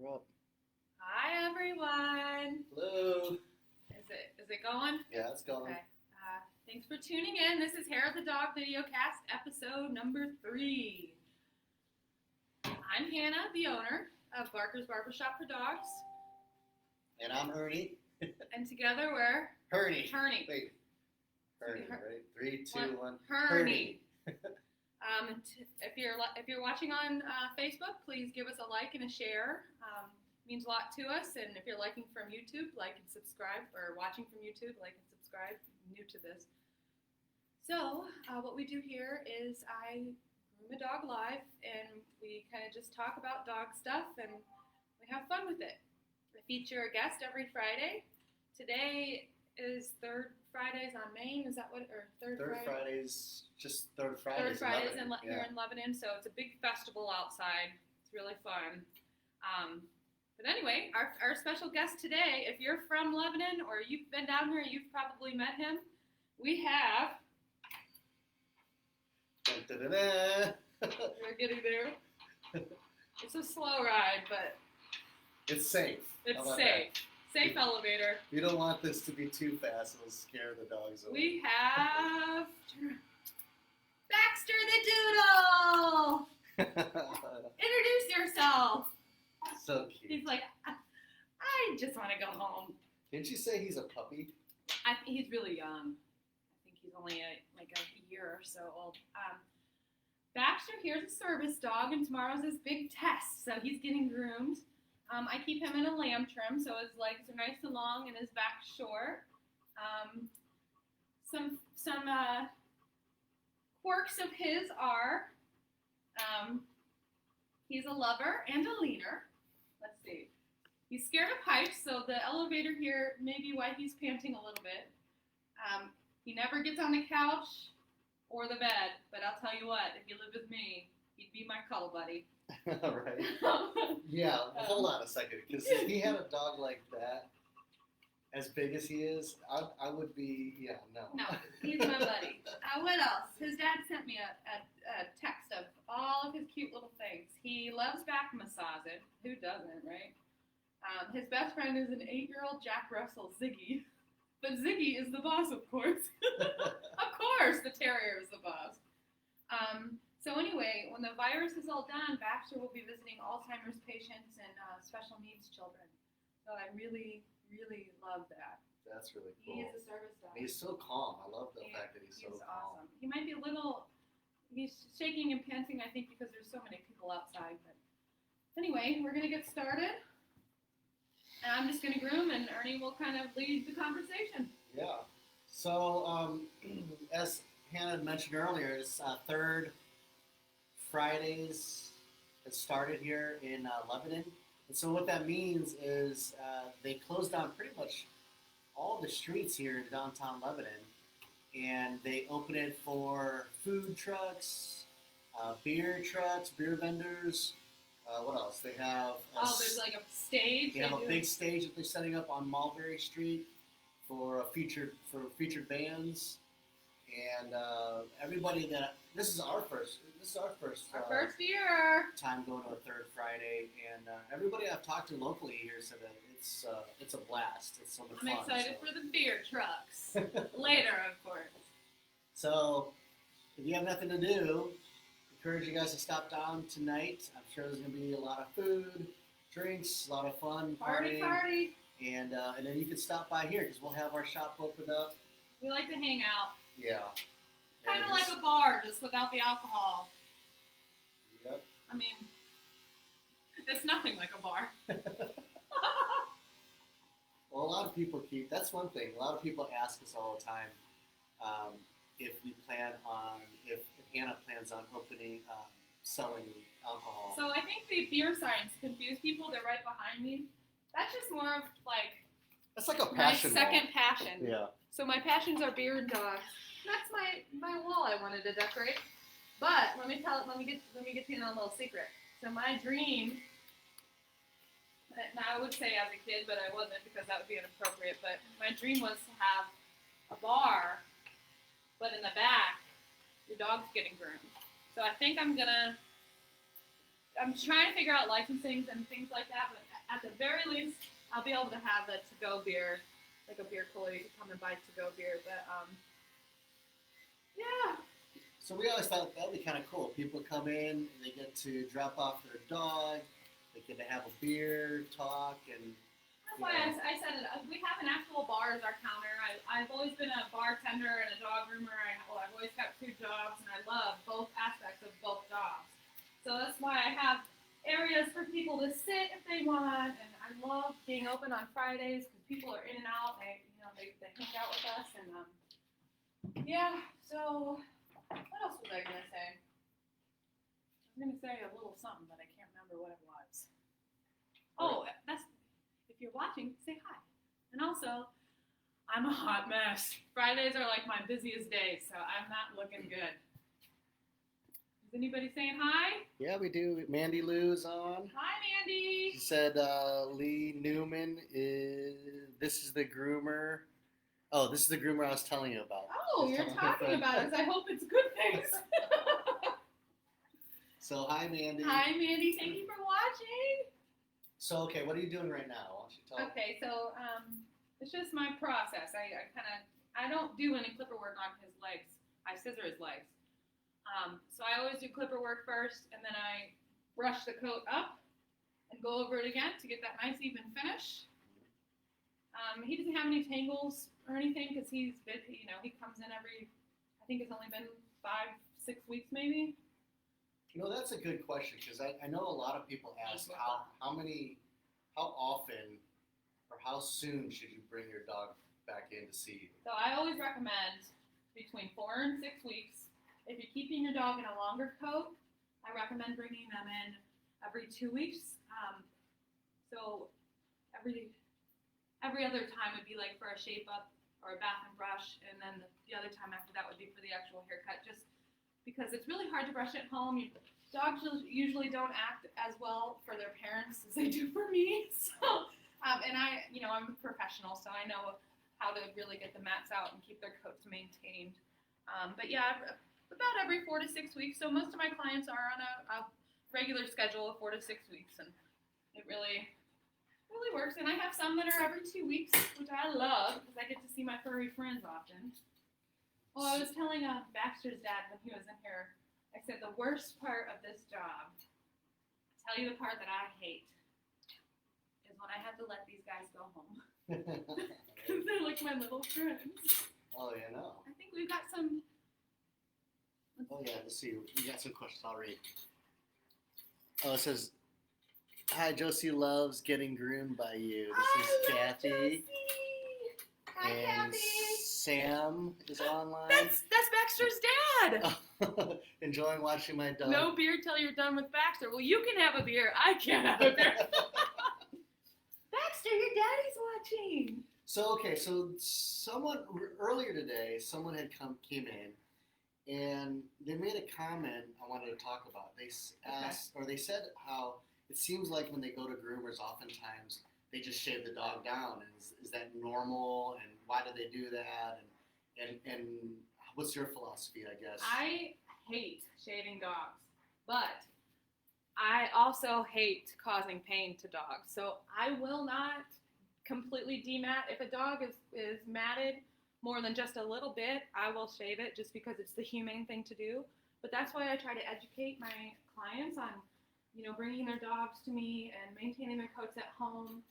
We're up. Hi everyone. Hello. Is it going? Yeah, it's going. Okay. Thanks for tuning in. This is Hair of the Dog Videocast, episode number 3. I'm Hannah, the owner of Barker's Barbershop for Dogs, And I'm Ernie. and together we're Ernie. Ernie. Wait. Ernie, right? 3, 2, 1. Ernie. If you're watching on Facebook, please give us a like and a share. Means a lot to us. And if you're liking from YouTube, like and subscribe, or watching from YouTube, like and subscribe. New to this. So what we do here is I groom a dog live, and we kind of just talk about dog stuff, and we have fun with it. I feature a guest every Friday. Today is Third Fridays on Maine. Is that what? Or Third Fridays, just Third Fridays. Third Fridays here in Lebanon. So it's a big festival outside. It's really fun. But anyway, our special guest today, if you're from Lebanon or you've been down here, you've probably met him. We have. We're getting there. It's a slow ride, but it's safe. It's safe. Safe elevator. You don't want this to be too fast. It'll scare the dogs away. We have Baxter the Doodle. Introduce yourself. So cute. He's like, I just want to go home. Didn't you say he's a puppy? I think he's really young. I think he's only like a year or so old. Baxter here's a service dog, and tomorrow's his big test, so he's getting groomed. I keep him in a lamb trim, so his legs are nice and long and his back short. Some quirks of his are he's a lover and a leaner. Let's see. He's scared of heights, so the elevator here may be why he's panting a little bit. He never gets on the couch or the bed, but I'll tell you what, if you lived with me, he'd be my cuddle buddy. Right. Yeah, hold on a second, because if he had a dog like that, as big as he is, I would be, no. No, he's my buddy. What else? His dad sent me a text of all of his cute little things. He loves back massaging. Who doesn't, right? His best friend is an 8-year-old Jack Russell, Ziggy. But Ziggy is the boss, of course. Of course, the terrier is the boss. So anyway, when the virus is all done, Baxter will be visiting Alzheimer's patients and special needs children. So I really, really love that. That's really cool. He is a service dog. He's so calm. I love the fact that he's so calm. Awesome. He might be a little, he's shaking and panting, I think, because there's so many people outside. But anyway, we're going to get started. And I'm just going to groom, and Ernie will kind of lead the conversation. Yeah. So, as Hannah mentioned earlier, it's Third Fridays that started here in Lebanon. And so what that means is they closed down pretty much all the streets here in downtown Lebanon. And they open it for food trucks, beer trucks, beer vendors. What else? They have... there's like a stage. They have a big stage that they're setting up on Mulberry Street for featured bands. And everybody that... This is our first year time going to a Third Friday, and everybody I've talked to locally here said that it's a blast. It's so much fun. I'm excited for the beer trucks later, of course. So, if you have nothing to do, encourage you guys to stop down tonight. I'm sure there's going to be a lot of food, drinks, a lot of fun, partying. Party. And then you can stop by here because we'll have our shop opened up. We like to hang out. Yeah. Kind of like a bar, just without the alcohol. Yep. I mean, it's nothing like a bar. Well, a lot of people that's one thing. A lot of people ask us all the time if Hannah plans on selling alcohol. So I think the beer signs confuse people. They're right behind me. That's just more of like... That's like a passion my second passion. Yeah. So my passions are beer and dogs. That's my wall I wanted to decorate. But let me get you in a little secret. So my dream, now I would say as a kid, but I wasn't because that would be inappropriate, but my dream was to have a bar, but in the back, your dog's getting groomed. So I think I'm gonna I'm trying to figure out licensing and things like that, but at the very least, I'll be able to have a to-go beer, like a beer cooler. You can come and buy to-go beer, but yeah. So we always thought that would be kind of cool. People come in, they get to drop off their dog, they get to have a beer, talk, and That's why I said it. We have an actual bar as our counter. I've always been a bartender and a dog groomer. I've always got 2 jobs, and I love both aspects of both jobs. So that's why I have areas for people to sit if they want, and I love being open on Fridays because people are in and out. They hang out with us, and yeah. So what else was I gonna say? I was gonna say a little something, but I can't remember what it was. Oh, that's if you're watching, say hi. And also, I'm a hot mess. Fridays are like my busiest days, so I'm not looking good. Is anybody saying hi? yeah, we do. Mandy Lou's on. Hi, Mandy. She said Lee Newman this is the groomer. Oh, this is the groomer I was telling you about. Oh, you're talking about us. I hope it's good things. So, hi, Mandy. Hi, Mandy. Thank you for watching. So, okay, what are you doing right now? Why don't you tell me? Okay, so it's just my process. I don't do any clipper work on his legs. I scissor his legs. So I always do clipper work first, and then I brush the coat up and go over it again to get that nice even finish. He doesn't have any tangles or anything because he comes in every, I think it's only been 5-6 weeks maybe. That's a good question because I know a lot of people ask how often or how soon should you bring your dog back in to see you? So I always recommend between 4 and 6 weeks. If you're keeping your dog in a longer coat, I recommend bringing them in every 2 weeks. So every other time would be like for a shape up or a bath and brush, and then the other time after that would be for the actual haircut, just because it's really hard to brush at home. Dogs usually don't act as well for their parents as they do for me. So, and I'm a professional, so I know how to really get the mats out and keep their coats maintained. But yeah, about every 4 to 6 weeks. So most of my clients are on a regular schedule of 4 to 6 weeks, and it really works. And I have some that are every 2 weeks, which I love because I get to see my furry friends often. Well, I was telling Baxter's dad when he was in here, I said the worst part of this job, tell you the part that I hate, is when I have to let these guys go home. They're like my little friends. Oh, yeah, no. I think we've got some. Oh, yeah, let's see. We got some questions already. Oh, it says, hi, Josie loves getting groomed by you. This is Kathy. Josie. Hi, and Kathy. Sam is online. That's Baxter's dad. Enjoying watching my dog. No beer till you're done with Baxter. Well, you can have a beer. I can't have a beer. Baxter, your daddy's watching. So someone earlier today, someone came in, and they made a comment I wanted to talk about. They asked, or they said how it seems like when they go to groomers, oftentimes they just shave the dog down. And is that normal? And why do they do that? And what's your philosophy, I guess? I hate shaving dogs, but I also hate causing pain to dogs. So I will not completely demat. If a dog is matted more than just a little bit, I will shave it just because it's the humane thing to do. But that's why I try to educate my clients on, bringing their dogs to me and maintaining their coats at home.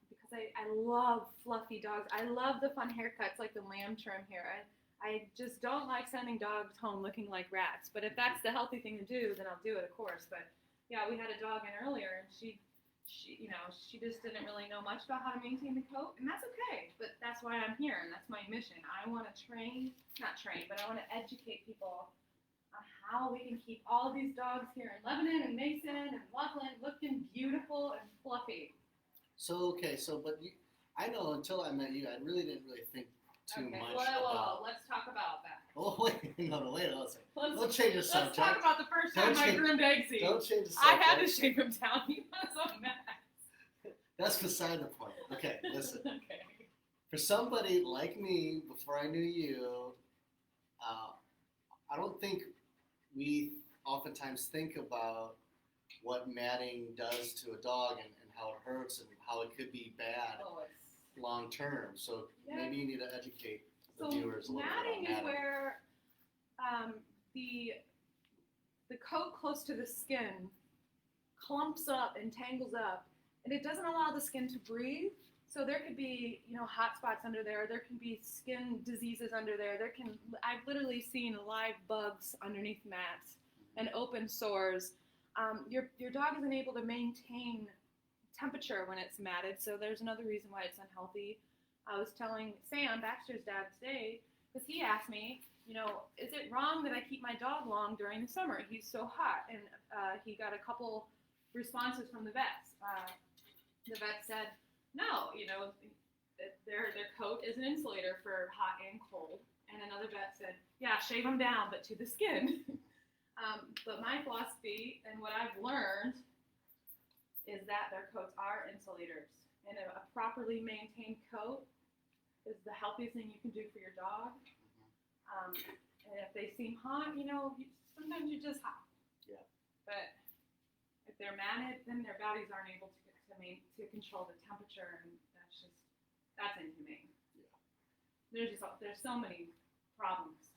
Because I love fluffy dogs. I love the fun haircuts like the lamb trim here. I just don't like sending dogs home looking like rats. But if that's the healthy thing to do, then I'll do it, of course. But yeah, we had a dog in earlier, and she just didn't really know much about how to maintain the coat, and that's okay. But that's why I'm here, and that's my mission. I want to but I want to educate people on how we can keep all of these dogs here in Lebanon and Mason and Loveland looking beautiful and fluffy. I know until I met you, I really didn't think too much about. Let's talk about that. Oh wait, wait. Let's change the subject. Let's talk about the first time I groomed Eggsy. Don't change the subject. I had to shave him down. He was a mess. That's beside the point. Okay, listen. Okay. For somebody like me, before I knew you, I don't think we oftentimes think about what matting does to a dog and how it hurts and how it could be bad Oh, it's long term. So Yeah. maybe you need to educate the so viewers a little bit on matting is matting. where the coat close to the skin clumps up and tangles up, and it doesn't allow the skin to breathe. So there could be, hot spots under there. There can be skin diseases under there. I've literally seen live bugs underneath mats and open sores. Your dog isn't able to maintain temperature when it's matted, so there's another reason why it's unhealthy. I was telling Sam, Baxter's dad, today, because he asked me, is it wrong that I keep my dog long during the summer? He's so hot. And he got a couple responses from the vets. The vet said, no, their coat is an insulator for hot and cold. And another vet said, yeah, shave them down, but to the skin. But my philosophy and what I've learned is that their coats are insulators. And a properly maintained coat is the healthiest thing you can do for your dog. And if they seem hot, sometimes you're just hot. Yeah. But if they're matted, then their bodies aren't able to control the temperature, and that's inhumane. Yeah. There's so many problems.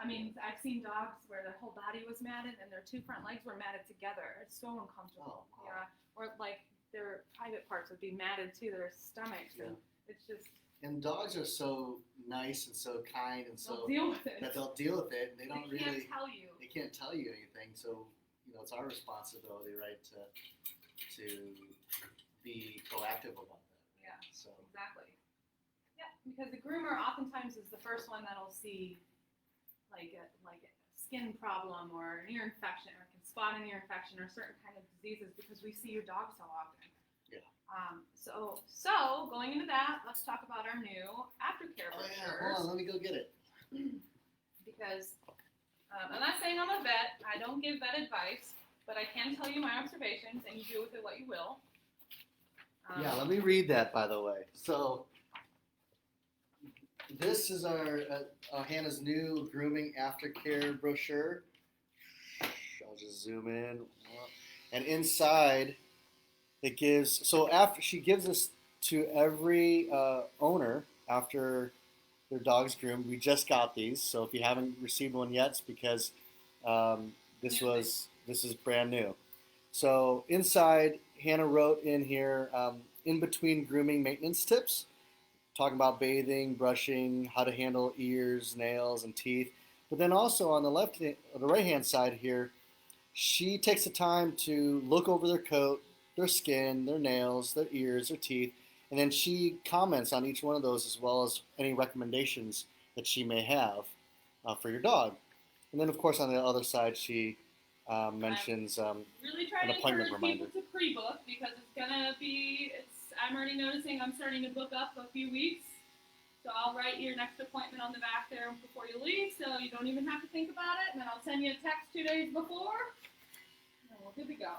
I mean, I've seen dogs where their whole body was matted and their two front legs were matted together. It's so uncomfortable. Oh, wow. Yeah. Or like their private parts would be matted to their stomachs, and it's just. And dogs are so nice and so kind and so they'll deal with it. that they'll deal with it, and they don't can't tell you. They can't tell you anything. So it's our responsibility, right, to be proactive about that. Yeah. So Exactly. Yeah, because the groomer oftentimes is the first one that'll see like a skin problem or an ear infection, or can spot an ear infection or certain kind of diseases, because we see your dog so often. Yeah. So going into that, let's talk about our new aftercare brochures. Hold on, let me go get it. Because I'm not saying I'm a vet. I don't give vet advice, but I can tell you my observations, and you do with it what you will. Yeah, let me read that, by the way. So this is our Hannah's new grooming aftercare brochure. I'll just zoom in. And inside, it gives, so after she gives this to every owner after their dog's groomed. We just got these, so if you haven't received one yet, it's because this is brand new. So inside, Hannah wrote in here, in between grooming maintenance tips, talking about bathing, brushing, how to handle ears, nails, and teeth. But then also on the right-hand side here, she takes the time to look over their coat, their skin, their nails, their ears, their teeth, and then she comments on each one of those, as well as any recommendations that she may have for your dog. And then, of course, on the other side, she mentions really try an to appointment encourage reminder. people to pre-book, because I'm already noticing I'm starting to book up a few weeks. So I'll write your next appointment on the back there before you leave, so you don't even have to think about it. And then I'll send you a text 2 days before, and we're good to go.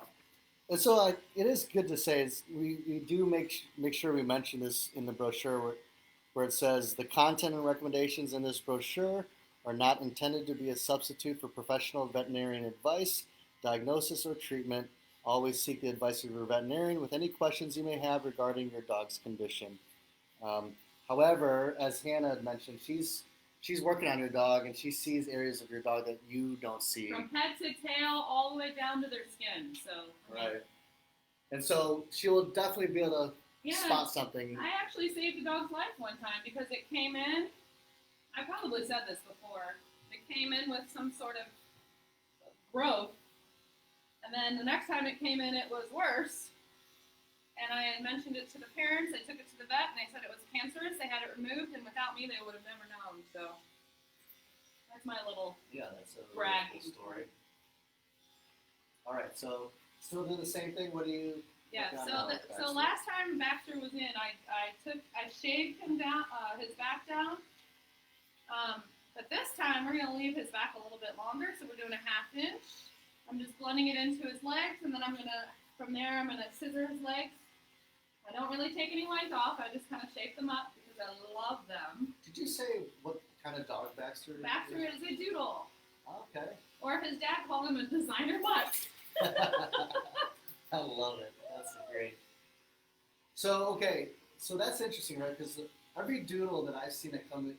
And so it is good to say, we do make sure we mention this in the brochure where it says the content and recommendations in this brochure are not intended to be a substitute for professional veterinarian advice, diagnosis, or treatment. Always seek the advice of your veterinarian with any questions you may have regarding your dog's condition. However, as Hannah had mentioned, she's working on your dog, and she sees areas of your dog that you don't see. From head to tail, all the way down to their skin. So Right. And so she will definitely be able to spot something. I actually saved a dog's life one time because it came in. I probably said this before. It came in with some sort of growth, and then the next time it came in, it was worse. And I had mentioned it to the parents. They took it to the vet, and they said it was cancerous. They had it removed, and without me, they would have never known. So that's my little that's a bragging really cool story. All right, so still do the same thing. What do you? Yeah. So last time Baxter was in, I shaved him down, his back down. But this time we're gonna leave his back a little bit longer, so we're doing a 1/2 inch. I'm just blending it into his legs, and then from there I'm gonna scissor his legs. I don't really take any lines off. I just kind of shape them up because I love them. Did you say what kind of dog Baxter is? Baxter is a doodle. Okay. Or if his dad called him a designer mutt. I love it. That's great. So okay, so that's interesting, right? Because every doodle that I've seen that comes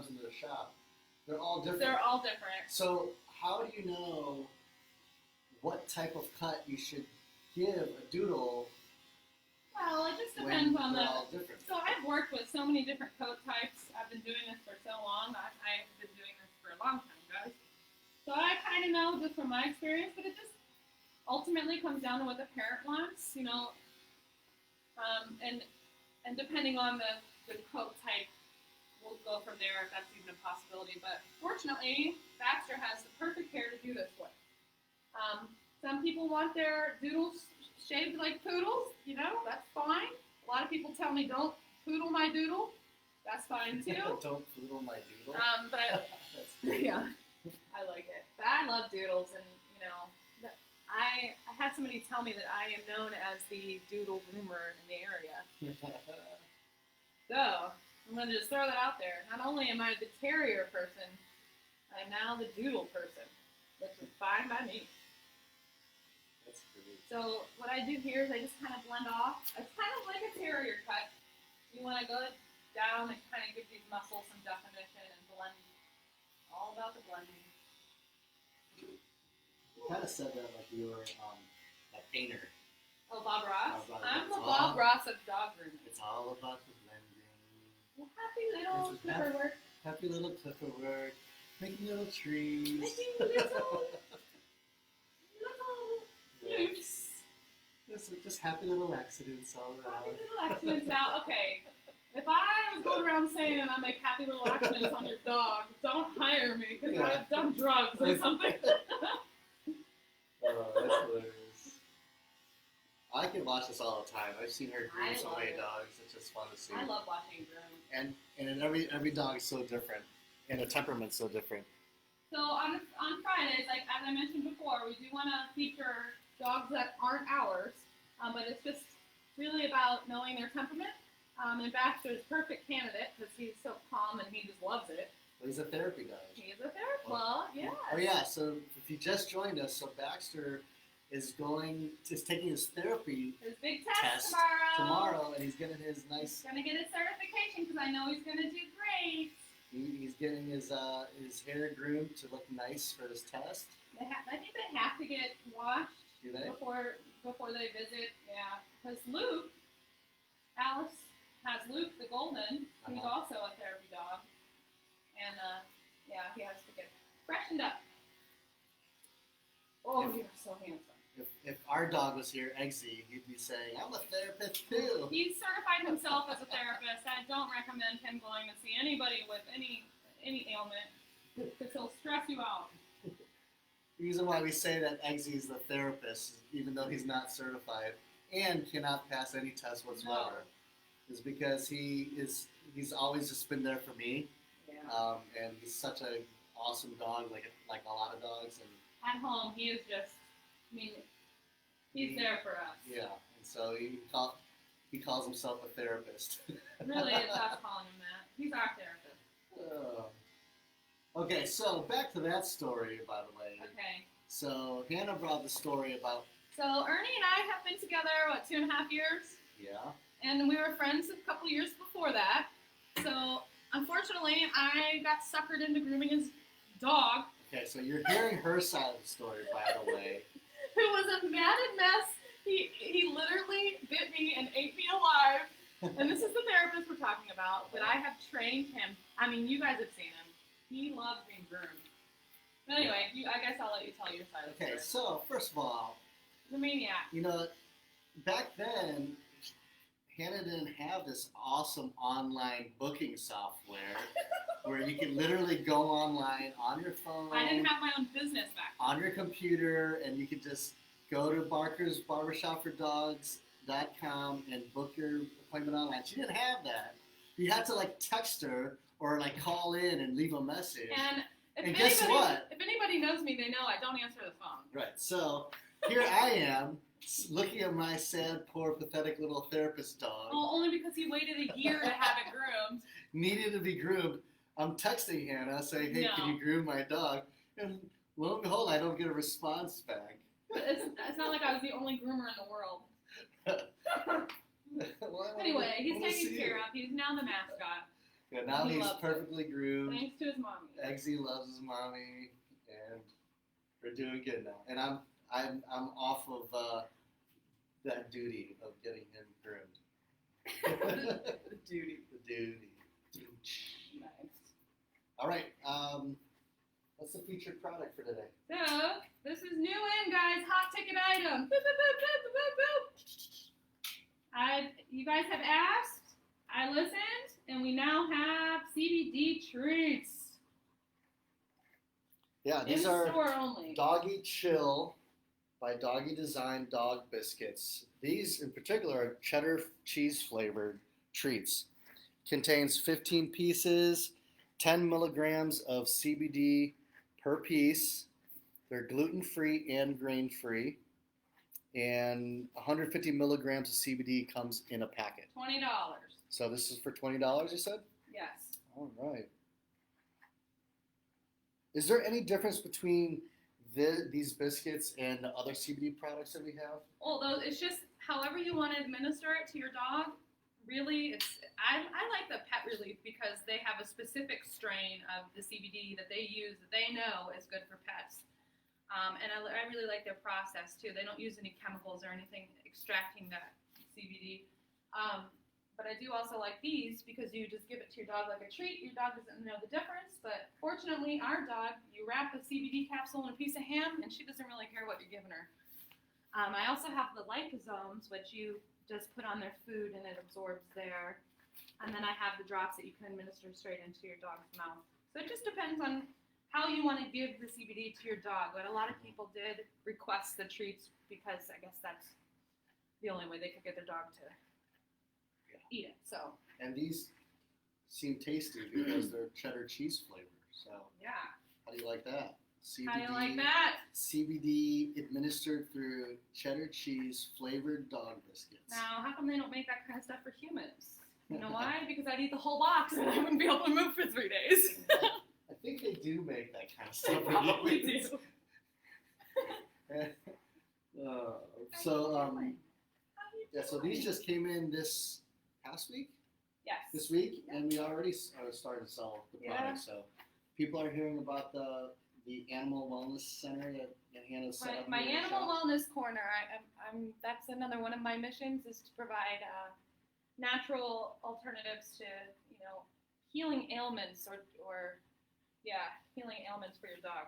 into the shop, they're all different. They're all different. So how do you know what type of cut you should give a doodle Well, it just when depends on they're the. all different? So I've worked with so many different coat types. I've been doing this for so long. I've been doing this for a long time, guys. So I kind of know just from my experience, but it just ultimately comes down to what the parent wants, you know. And depending on the coat type, we'll go from there if that's even a possibility. But fortunately, Baxter has the perfect hair to do this with. Some people want their doodles shaved like poodles, you know, that's fine. A lot of people tell me don't poodle my doodle. That's fine too. Don't poodle my doodle. But yeah, I like it. But I love doodles, and you know, I had somebody tell me that I am known as the doodle groomer in the area. So I'm gonna just throw that out there. Not only am I the terrier person, I'm now the doodle person, which is fine by me. That's great. So what I do here is I just kind of blend off. It's kind of like a terrier cut. You want to go down and kind of give these muscles some definition and blend. All about the blending. You kind of said that like you were a painter. Oh, Bob Ross? Bob Ross. I'm the Bob Ross of dog grooming. It's all about the blending. Well, happy little clipper work. Happy little clipper work. Making little trees. Making little loops. Just happy little accidents all around. Happy little accidents now. Okay. If I was going around saying I make happy little accidents on your dog, don't hire me because I've done drugs or something. Oh, that's hilarious. I can watch this all the time. I've seen her groom so many dogs. It's just fun to see. I love watching groom. And every dog is so different, and the temperament's so different. So on Fridays, like as I mentioned before, we do want to feature dogs that aren't ours, but it's just really about knowing their temperament. And Baxter's perfect candidate because he's so calm and he just loves it. Well, he's a therapy dog. He's a therapist. Well, yeah. Oh yeah. So if you just joined us, so Baxter is taking his therapy his big test tomorrow, and he's getting his nice. He's gonna get his certification because I know he's gonna do great. He's getting his hair groomed to look nice for his test. I think they have to get washed. Do they? Before they visit, yeah. Because Alice has Luke the Golden, who's also a therapy dog, and yeah, he has to get freshened up. Oh, you're so handsome. If our dog was here, Eggsy, he'd be saying, "I'm a therapist too." He's certified himself as a therapist. I don't recommend him going to see anybody with any ailment because he'll stress you out. The reason why we say that Eggsy is the therapist, even though he's not certified and cannot pass any test whatsoever, is because he's always just been there for me. Yeah. And he's such an awesome dog, like a lot of dogs. And at home, he is just, I mean, he's there for us. Yeah, and so he calls himself a therapist. Really, it's us calling him that. He's our therapist. Okay, so back to that story, by the way. Okay. So Hannah brought the story about. So Ernie and I have been together, 2.5 years? Yeah. And we were friends a couple years before that. So unfortunately, I got suckered into grooming his dog. Okay, so you're hearing her side of the story, by the way. Who was a matted mess. He literally bit me and ate me alive. And this is the therapist we're talking about. But I have trained him. I mean, you guys have seen him. He loves being groomed. But anyway, I guess I'll let you tell your side of the story. Okay, so first of all, the maniac. You know, back then, Hannah didn't have this awesome online booking software where you could literally go online on your phone. I didn't have my own business back then. On your computer, and you could just go to Barker's Barbershop for Dogs.com and book your appointment online. She didn't have that. You had to text her or call in and leave a message. And guess what? If anybody knows me, they know I don't answer the phone. Right. So here I am, looking at my sad, poor, pathetic little therapist dog. Well, only because he waited a year to have it groomed. Needed to be groomed. I'm texting Hannah saying, "Hey, can you groom my dog?" And Lo and behold, I don't get a response back. It's not like I was the only groomer in the world. Well, Anyway, he's we'll taken see care you. of. He's now the mascot. Yeah, now He he's loves it. perfectly groomed. Thanks to his mommy. Eggsy loves his mommy, and we're doing good now. And I'm off of that duty of getting him groomed. The duty. The duty. Nice. All right. What's the featured product for today? So, this is new in, guys. Hot ticket item. Boop, boop, boop, boop, boop, boop. You guys have asked, I listened, and we now have CBD treats. Yeah, In these the are store only. Doggy Chill by Doggy Design Dog Biscuits. These in particular are cheddar cheese flavored treats. Contains 15 pieces, 10 milligrams of CBD per piece. They're gluten-free and grain-free. And 150 milligrams of CBD comes in a packet. $20. So this is for $20, you said? Yes. All right. Is there any difference between these biscuits and the other CBD products that we have? Well, it's just however you want to administer it to your dog. Really, I like the Pet Relief because they have a specific strain of the CBD that they use that they know is good for pets. And I really like their process too. They don't use any chemicals or anything extracting that CBD. But I do also like these because you just give it to your dog like a treat. Your dog doesn't know the difference. But fortunately, our dog, you wrap a CBD capsule in a piece of ham and she doesn't really care what you're giving her. I also have the liposomes, which you just put on their food and it absorbs there. And then I have the drops that you can administer straight into your dog's mouth. So it just depends on how you want to give the CBD to your dog. But a lot of people did request the treats because I guess that's the only way they could get their dog to eat it. So And these seem tasty because they're cheddar cheese flavored. So yeah, how do you like that? CBD, how do you like that? CBD administered through cheddar cheese flavored dog biscuits. Now, how come they don't make that kind of stuff for humans? You know why? Because I'd eat the whole box and I wouldn't be able to move for 3 days. I think they do make that kind of They stuff. probably do. Yeah, so these just came in this past week, Yes. this week, and we already started to sell the product. So people are hearing about the animal wellness center that Hannah set up. My in her animal shop. wellness corner. That's another one of my missions is to provide natural alternatives to healing ailments or healing ailments for your dog.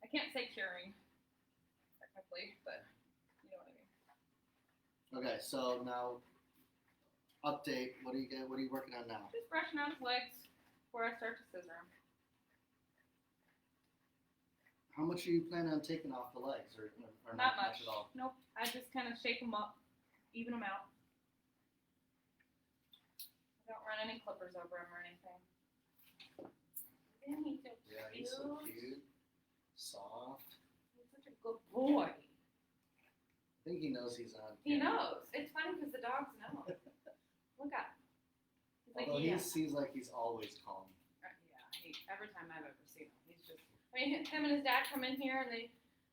I can't say curing technically, but you know what I mean. Okay, so now update. What are you working on now? Just brushing out his legs before I start to scissor him. How much are you planning on taking off the legs, or Not much much. at all? Nope. I just kind of shake them up, even them out. I don't run any clippers over him or anything. Isn't he so cute? Yeah, he's so cute, soft. He's such a good boy. I think he knows he's on. He camera. knows. It's funny because the dogs know. Look at him. He's like, Although yeah. he seems like he's always calm. Yeah, every time I've ever seen him, he's just. I mean, him and his dad come in here and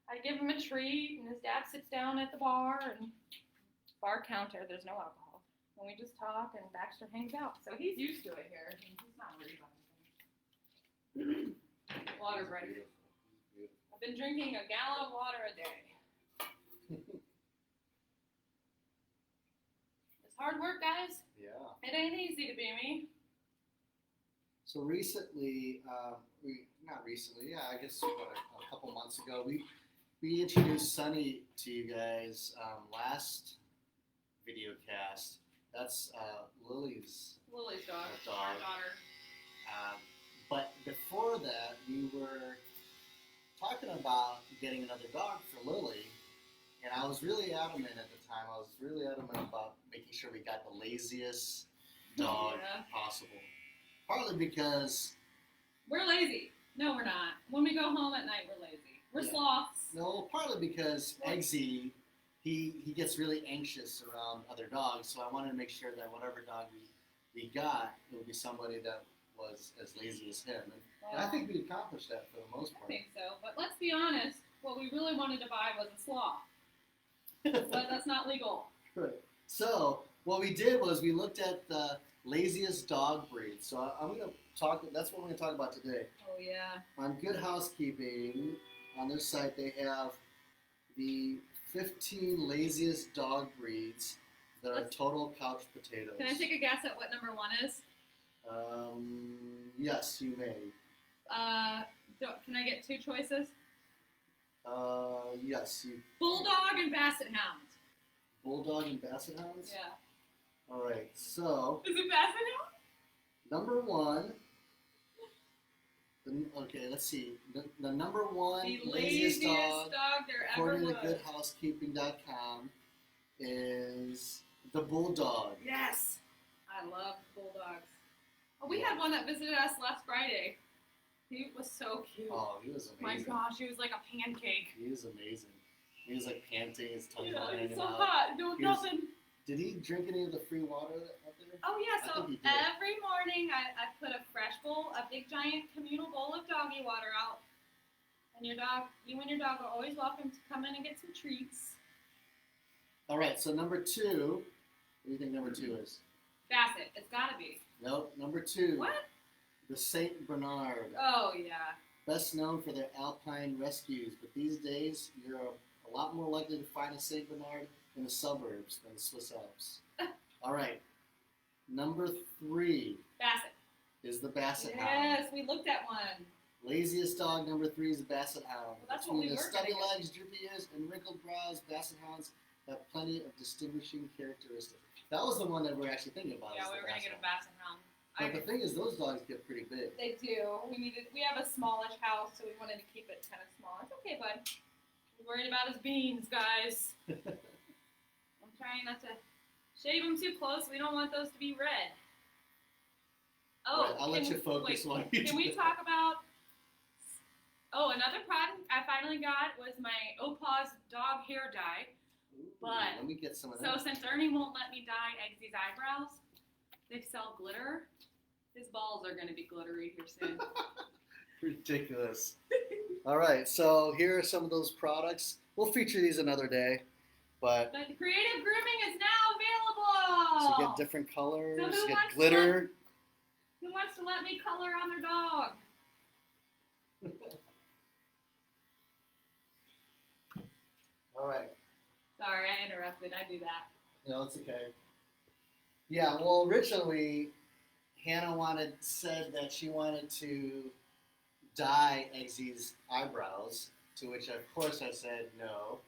I give him a treat, and his dad sits down at the bar and bar counter. There's no alcohol, and we just talk. And Baxter hangs out, so he's used to it here. He's not worried about anything. Water's ready. He's I've been drinking a gallon of water a day. beautiful. It's hard work, guys. Yeah. It ain't easy to be me. So recently, I guess a couple months ago, we introduced Sunny to you guys last Videocast. That's Lily's Lily's dog. dog. Our daughter. But before that, we were talking about getting another dog for Lily, and I was really adamant at the time. I was really adamant about making sure we got the laziest dog Yeah. possible. Partly because We're lazy. No, we're not. When we go home at night, we're lazy. We're Yeah. sloths. No, partly because Eggsy, he gets really anxious around other dogs, so I wanted to make sure that whatever dog we got, it would be somebody that was as lazy as him. And I think we accomplished that for the most I part. think so. But let's be honest, what we really wanted to buy was a sloth. But that's not legal. Right. So what we did was we looked at the laziest dog breed. So I'm going to talk. That's what we're going to talk about today. Oh, yeah. On Good Housekeeping, on their site, they have the 15 laziest dog breeds that are total couch potatoes. Can I take a guess at what number 1 is? Yes, you may. Can I get 2 choices? Yes. Bulldog and Basset Hound. Bulldog and Basset Hounds? Yeah. All right, so Is it Basset Hound? number 1. Okay, let's see. The number 1 The laziest dog, there ever according was. to GoodHousekeeping.com, is the Bulldog. Yes. I love bulldogs. Oh, we had one that visited us last Friday. He was so cute. Oh, he was My amazing. gosh, he was like a pancake. He was amazing. He was like panting, his tongue Yeah, hanging he's so out. hot, doing He was- nothing. Did he drink any of the free water up there? Oh yeah, I so think he did. every morning I put a fresh bowl, a big giant communal bowl of doggy water out. And you and your dog are always welcome to come in and get some treats. All right, so number 2. What do you think number 2 is? Basset, it's gotta be. Nope, number 2. What? The Saint Bernard. Oh yeah. Best known for their alpine rescues, but these days you're a lot more likely to find a Saint Bernard in the suburbs than the Swiss Alps. All right, number 3 Basset. is the Basset Hound. Yes, we looked at one. Laziest dog, number 3, is the Basset Hound. Well, that's what Between we the were stubby gonna get. legs, droopy ears, and wrinkled brows, Basset Hounds have plenty of distinguishing characteristics. That was the one that we're actually thinking about. Yeah, is we the were gonna Basset get a Hound. Basset Hound. But the thing is, those dogs get pretty big. They do. We have a smallish house, so we wanted to keep it kind of small. It's okay, bud. We're worried about his beans, guys. I'm trying not to shave them too close. We don't want those to be red. Oh, Right, I'll let you focus while you Can do we that. talk about? Oh, another product I finally got was my Opaw's dog hair dye. Ooh, But- let me get some of So that. since Ernie won't let me dye Eggsy's eyebrows, they sell glitter. His balls are going to be glittery here soon. Ridiculous. All right, so here are some of those products. We'll feature these another day, but But creative grooming is now so available. get different colors, So who get wants glitter. Who wants to let me color on their dog? All right. Sorry, I interrupted. I do that. No, it's okay. Yeah, well, originally, Hannah said that she wanted to dye Eggsy's eyebrows, to which, of course, I said no.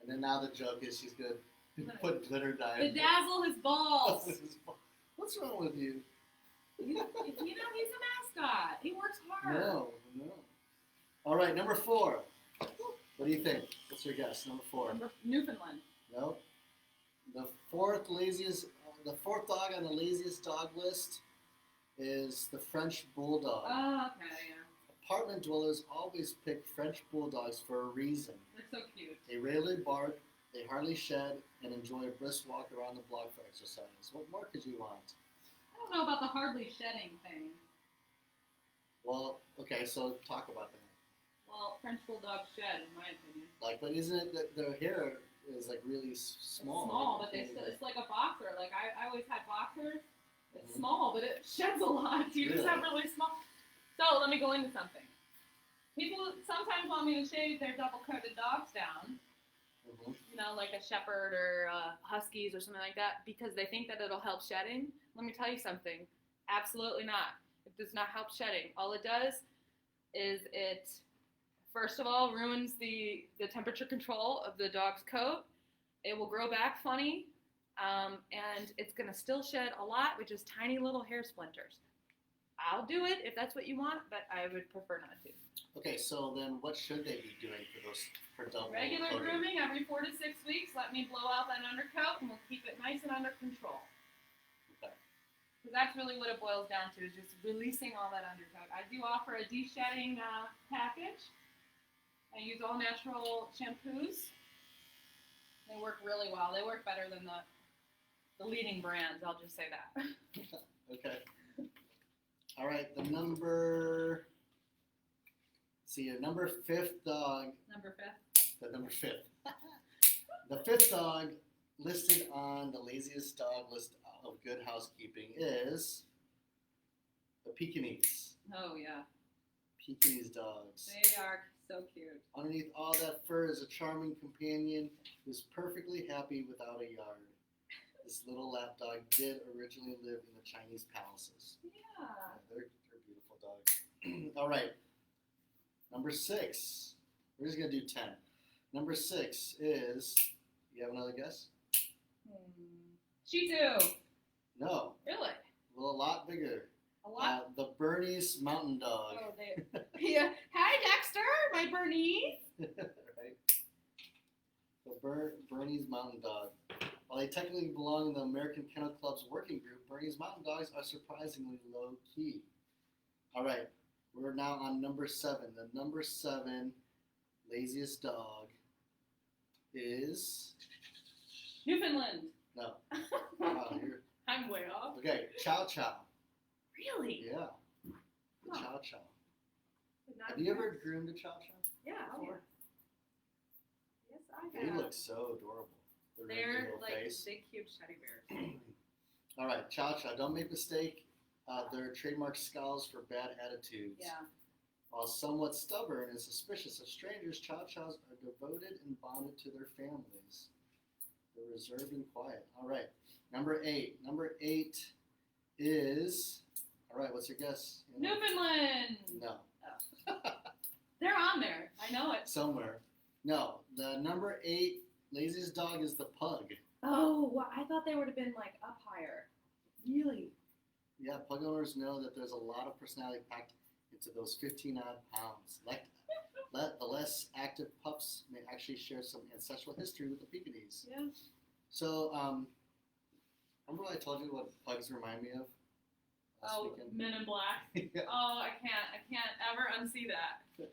And then now the joke is she's going to put glitter dye in Bedazzle his balls. What's wrong with you? You know, he's a mascot. He works hard. No. All right, number 4. What do you think? What's your guess? Number 4. Newfoundland. No. The fourth dog on the laziest dog list is the French Bulldog. Oh, okay, yeah. Apartment dwellers always pick French Bulldogs for a reason. They're so cute. They rarely bark, they hardly shed, and enjoy a brisk walk around the block for exercise. What more could you want? I don't know about the hardly shedding thing. Well, okay, so talk about that. Well, French bulldogs shed, in my opinion. Like, but isn't it that their hair is like really small? It's small, but it's like a boxer. Like I always had boxers. It's Mhm. small, but it sheds a lot. You just have really small. So let me go into something. People sometimes want me to shave their double-coated dogs down. Mhm. You know, like a shepherd or huskies or something like that, because they think that it'll help shedding. Let me tell you something. Absolutely not. It does not help shedding. All it does is it, first of all, ruins the temperature control of the dog's coat. It will grow back funny, and it's going to still shed a lot with just tiny little hair splinters. I'll do it if that's what you want, but I would prefer not to. Okay, so then what should they be doing for double Regular coating? grooming every 4 to 6 weeks. Let me blow out that undercoat, and we'll keep it nice and under control. Okay. Because that's really what it boils down to, is just releasing all that undercoat. I do offer a de-shedding package. I use all natural shampoos. They work really well. They work better than the leading brands, I'll just say that. Okay. All right, the number. See, your number 5th dog. Number 5. The number 5th. The 5th dog listed on the laziest dog list of Good Housekeeping is the Pekingese. Oh, yeah. Pekingese dogs. They are so cute. Underneath all that fur is a charming companion who's perfectly happy without a yard. This little lap dog did originally live in the Chinese palaces. Yeah. They're beautiful dogs. All right. Number 6. We're just going to do 10. Number 6 is, you have another guess? Shih Tzu. No. Really? Well, a lot bigger. A lot? The Bernese Mountain Dog. Oh, yeah. Hi, Dexter, my Bernice. Right. The Bernese Mountain Dog. While they technically belong in the American Kennel Club's working group, Bernese Mountain Dogs are surprisingly low-key. All right. We're now on number 7. The number 7 laziest dog is... Newfoundland. No. I'm way off. Okay, Chow Chow. Really? Yeah. The Huh. Chow Chow. But not Have you ever yet. groomed a Chow Chow? Yeah, oh yeah. before? Yes, I They have. look so adorable. Their They're little like face. big, cute teddy bears. All right, Chow Chow. Don't make a mistake. They're trademark scowls for bad attitudes. Yeah. While somewhat stubborn and suspicious of strangers, Chow Chows are devoted and bonded to their families. They're reserved and quiet. All right. Number 8. Number 8 is... All right, what's your guess? Newfoundland. No. Oh. They're on there. I know it. Somewhere. No. The number 8 laziest dog is the pug. Oh, well, I thought they would have been like up higher. Really? Yeah, pug owners know that there's a lot of personality packed into those 15 odd pounds. The less active pups may actually share some ancestral history with the Pekingese. Yeah. So, remember what I told you what pugs remind me of? Last weekend? Men in Black. Yeah. Oh, I can't ever unsee that.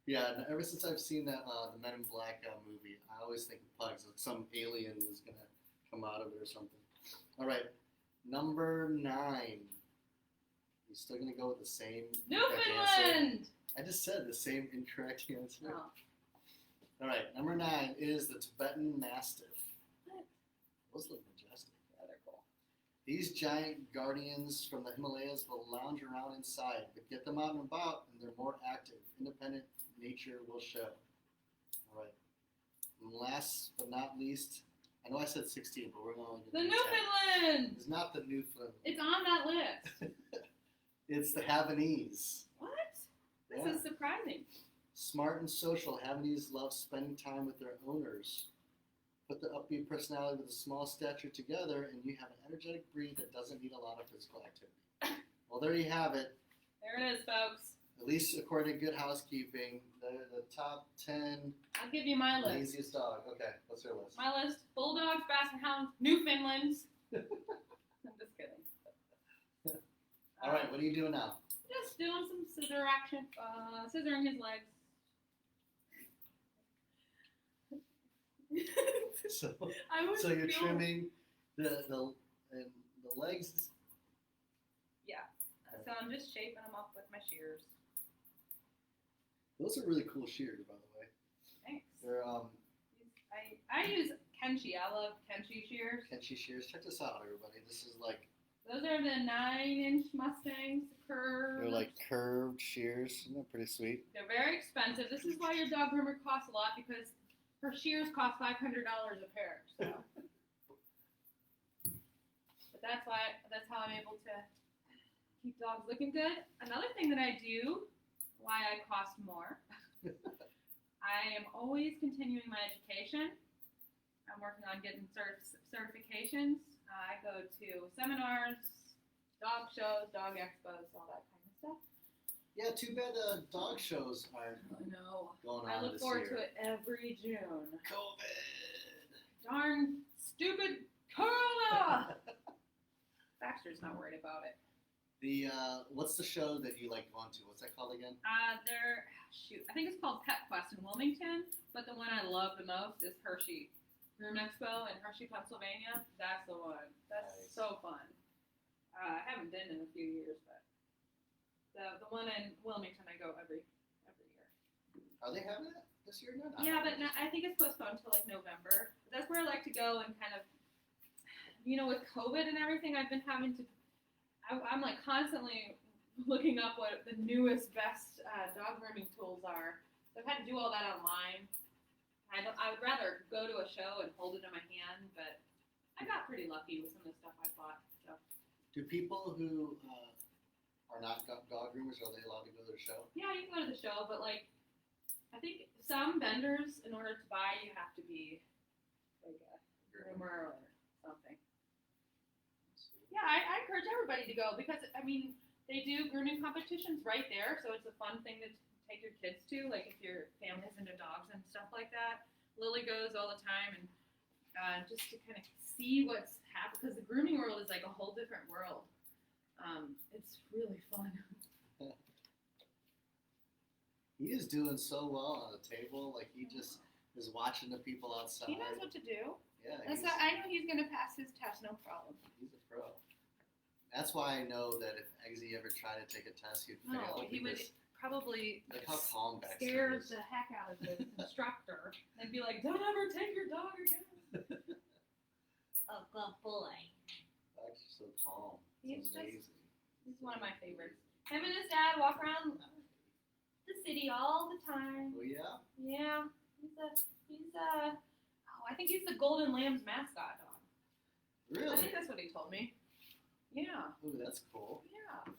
Yeah, and ever since I've seen that the Men in Black movie, I always think of pugs. Like some alien is gonna come out of it or something. All right, number 9. You still gonna go with the same incorrect answer? Newfoundland. I just said the same incorrect answer. Oh. All right, number 9 is the Tibetan Mastiff. What? Those look majestic. Yeah, they're cool. These giant guardians from the Himalayas will lounge around inside, but get them out and about, and they're more active. Independent nature will show. All right. And last but not least, I know I said 16, but we're going to The do 10. Newfoundland. It's not the Newfoundland. It's on that list. It's the Havanese. What? This Yeah. is surprising. Smart and social, Havanese love spending time with their owners. Put the upbeat personality with a small stature together, and you have an energetic breed that doesn't need a lot of physical activity. Well, there you have it. There it is, folks. At least according to Good Housekeeping, the top 10 I'll give you my list. laziest dog. Okay, what's your list? My list: Bulldogs, Basset Hounds, Newfoundlands. I'm just kidding. All right, what are you doing now? Just doing some scissor action, scissoring his legs. So, I was so you're feeling- trimming the legs. Yeah. So I'm just shaping them up with my shears. Those are really cool shears, by the way. Thanks. They're I use Kenchi. I love Kenchi shears. Kenchi shears. Check this out, everybody. This is like Those are the 9-inch Mustangs, curved. they're like curved shears. Isn't that pretty sweet? They're very expensive. This is why your dog groomer costs a lot, because her shears cost $500 a pair. So. But that's how I'm able to keep dogs looking good. Another thing that I do, why I cost more, I am always continuing my education. I'm working on getting certifications. I go to seminars, dog shows, dog expos, all that kind of stuff. Yeah, too bad dog shows aren't I know. going on I look this forward year. to it every June. COVID. Darn stupid Corona! Baxter's not worried about it. The what's the show that you like going to? What's that called again? I think it's called Pet Quest in Wilmington, but the one I love the most is Hershey Groom Expo in Hershey, Pennsylvania. That's the one. That's Nice. so fun. I haven't been in a few years, but The one in Wilmington, I go every year. Are they having it this year? No, Yeah, but no, I think it's postponed until like November. That's where I like to go and kind of, with COVID and everything, I've been having to. I'm like constantly looking up what the newest, best dog grooming tools are. So I've had to do all that online. I would rather go to a show and hold it in my hand, but I got pretty lucky with some of the stuff I bought. So. Do people who are not dog groomers, are they allowed to go to the show? Yeah, you can go to the show, but like, I think some vendors, in order to buy, you have to be like a groomer or something. Yeah, I encourage everybody to go because, I mean, they do grooming competitions right there, so it's a fun thing to take your kids to, like if your family's into dogs and stuff like that. Lily goes all the time, and just to kind of see what's happening, because the grooming world is like a whole different world. It's really fun. He is doing so well on the table. Like, he just is watching the people outside. He knows what to do. Yeah. And so I know he's going to pass his test, no problem. He's a pro. That's why I know that if Eggsy ever tried to take a test, he'd fail. No, he would probably like how calm Baxter scare is. the heck out of the instructor. They'd be like, don't ever take your dog again. Oh, good boy. Baxter's so calm. He's It's amazing. He's one of my favorites. Him and his dad walk around the city all the time. Oh, yeah? Yeah. I think he's the Golden Lambs mascot dog. I Really? think that's what he told me. Yeah. Ooh, that's cool. Yeah.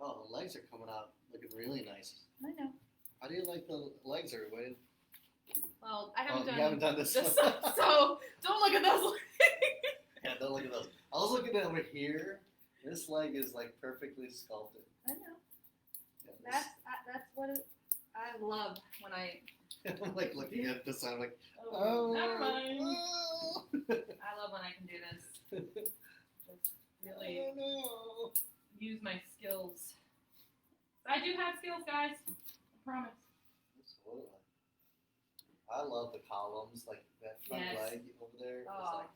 Oh, the legs are coming out looking really nice. I know. How do you like the legs, everybody? Well, I haven't You haven't done this this one. so don't look at those. Yeah, don't look at those. I was looking at over here. This leg is like perfectly sculpted. I know. Yeah, That's what I love when I. I'm like looking at this. I'm like, Never mind. Oh. I love when I can do this. Just really Oh, no. use my skills. I do have skills, guys. I promise. Absolutely. I love the columns, like that front Yes. leg over there. It's Oh. like,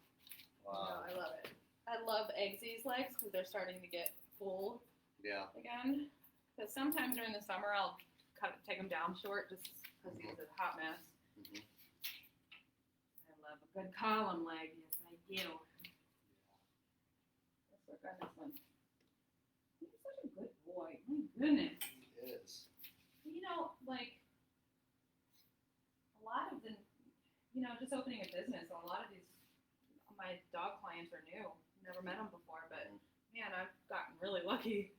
wow. No, I love it. I love Eggsy's legs because they're starting to get full Yeah. again. Because sometimes during the summer I'll take them down short just because he's a hot mess. Mhm. I love a good column leg. Yes, I do. Let's work on this one. He's such a good boy. My goodness. It is. Like a lot of the, just opening a business. A lot of my dog clients are new. Never met them before, but man, I've gotten really lucky.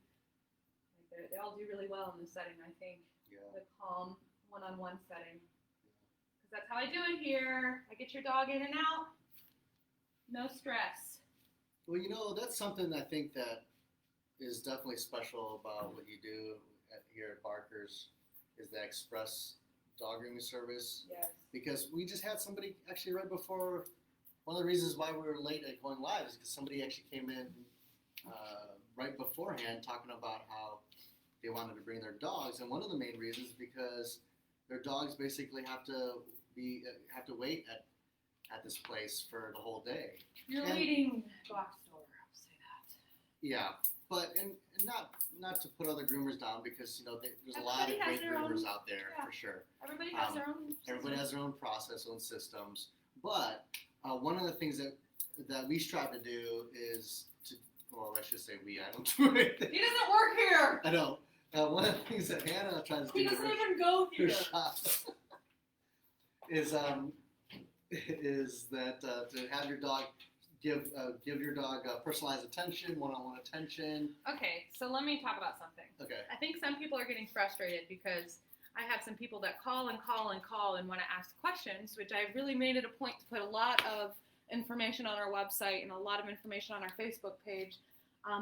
Like they all do really well in this setting. I think Yeah. the calm one-on-one setting, because that's how I do it here. I get your dog in and out, no stress. Well, that's something I think that is definitely special about what you do here at Barker's is the express dog grooming service. Yes. Because we just had somebody actually right before. One of the reasons why we were late at going live is because somebody actually came in right beforehand talking about how they wanted to bring their dogs, and one of the main reasons is because their dogs basically have to wait at this place for the whole day. You're And- waiting box door. I'll say that. Yeah, but and not to put other groomers down because there's a lot of Everybody has great their own- groomers out there yeah. for sure. Everybody has their own. Everybody has their own process, own systems. But one of the things that we strive to do is I should say we. I don't do anything. He doesn't work here. I know. One of the things that Hannah tries to do He doesn't in even go her here. shop is that to have your dog give your dog personalized attention, one-on-one attention. Okay, so let me talk about something. Okay. I think some people are getting frustrated because I have some people that call and call and call and want to ask questions, which I really made it a point to put a lot of information on our website and a lot of information on our Facebook page.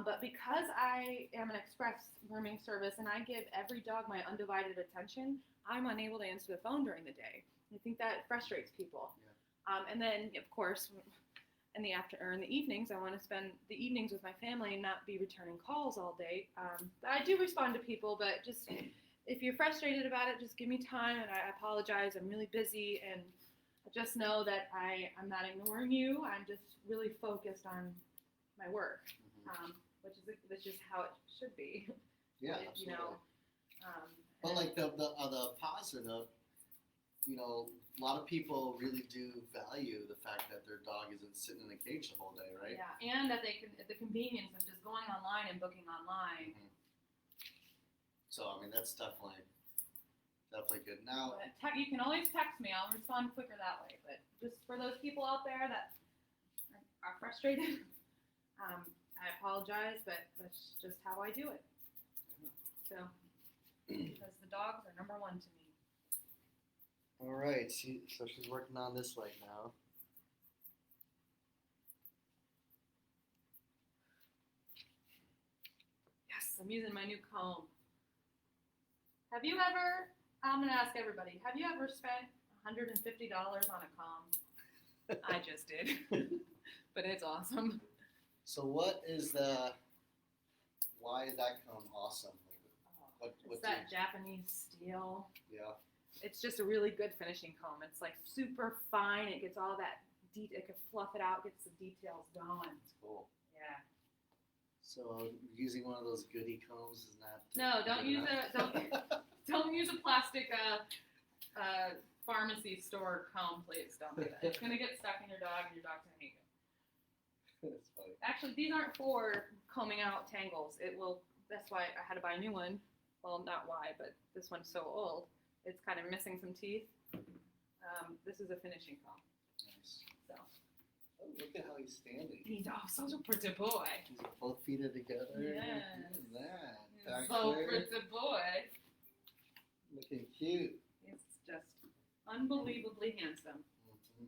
But because I am an express grooming service and I give every dog my undivided attention, I'm unable to answer the phone during the day. I think that frustrates people. Yeah. And then, of course, in the evenings, I want to spend the evenings with my family and not be returning calls all day. I do respond to people, but just if you're frustrated about it, just give me time, and I apologize. I'm really busy, and just know that I'm not ignoring you. I'm just really focused on my work, which is how it should be. Yeah, You know, but like the positive note, you know, a lot of people really do value the fact that their dog isn't sitting in a cage the whole day, right? Yeah, and that they can the convenience of just going online and booking online. Mm-hmm. So I mean, that's definitely good. Now, But you can always text me. I'll respond quicker that way. But just for those people out there that are frustrated, I apologize, but that's just how I do it. So, because the dogs are number one to me. all right. So she's working on this right now. Yes, I'm using my new comb. Have you ever? I'm gonna ask everybody. Have you ever spent $150 on a comb? I just did, but it's awesome. So why is that comb awesome? It's that Japanese steel. Yeah. It's just a really good finishing comb. It's like super fine. It gets all that it can fluff it out, gets the details going. That's cool. Yeah. So using one of those goodie combs is not. No, don't use don't use a plastic pharmacy store comb, please. Don't do that. It's gonna get stuck in your dog, and your dog's gonna hate it. That's funny. Actually, these aren't for combing out tangles. It will. That's why I had to buy a new one. Well, not why, but this one's so old. It's kind of missing some teeth. This is a finishing comb. Nice. So. Oh, look at how he's standing. He's such a pretty boy. He's both feet are together. Yes. Look at that. He's Back so there. pretty boy. Looking cute. He's just unbelievably handsome. Mm-hmm.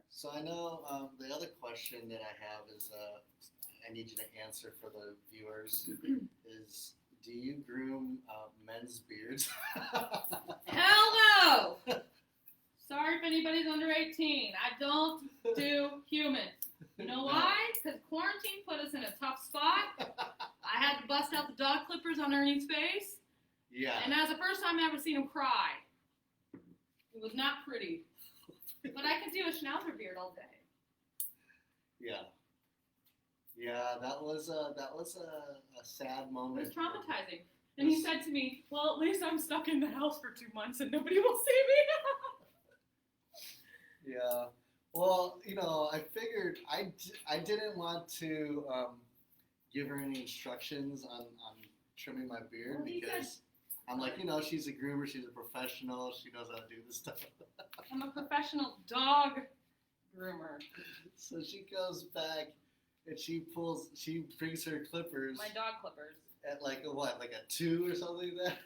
So I know the other question that I have is I need you to answer for the viewers is, do you groom men's beards? Hell no! Sorry if anybody's under 18. I don't do humans. You know why? Because quarantine put us in a tough spot. I had to bust out the dog clippers on Ernie's face. Yeah. And that's the first time I ever seen him cry. It was not pretty. But I could do a schnauzer beard all day. Yeah. Yeah, that was a sad It moment. was traumatizing. And he said to me, well, at least I'm stuck in the house for 2 months and nobody will see me. Yeah. Well, you know, I figured I didn't want to give her any instructions on trimming my beard Well, he because said- I'm like, you know, she's a groomer, she's a professional, she knows how to do this stuff. I'm a professional dog groomer. So she goes back and she brings her clippers My dog clippers. at like a 2 or something like that.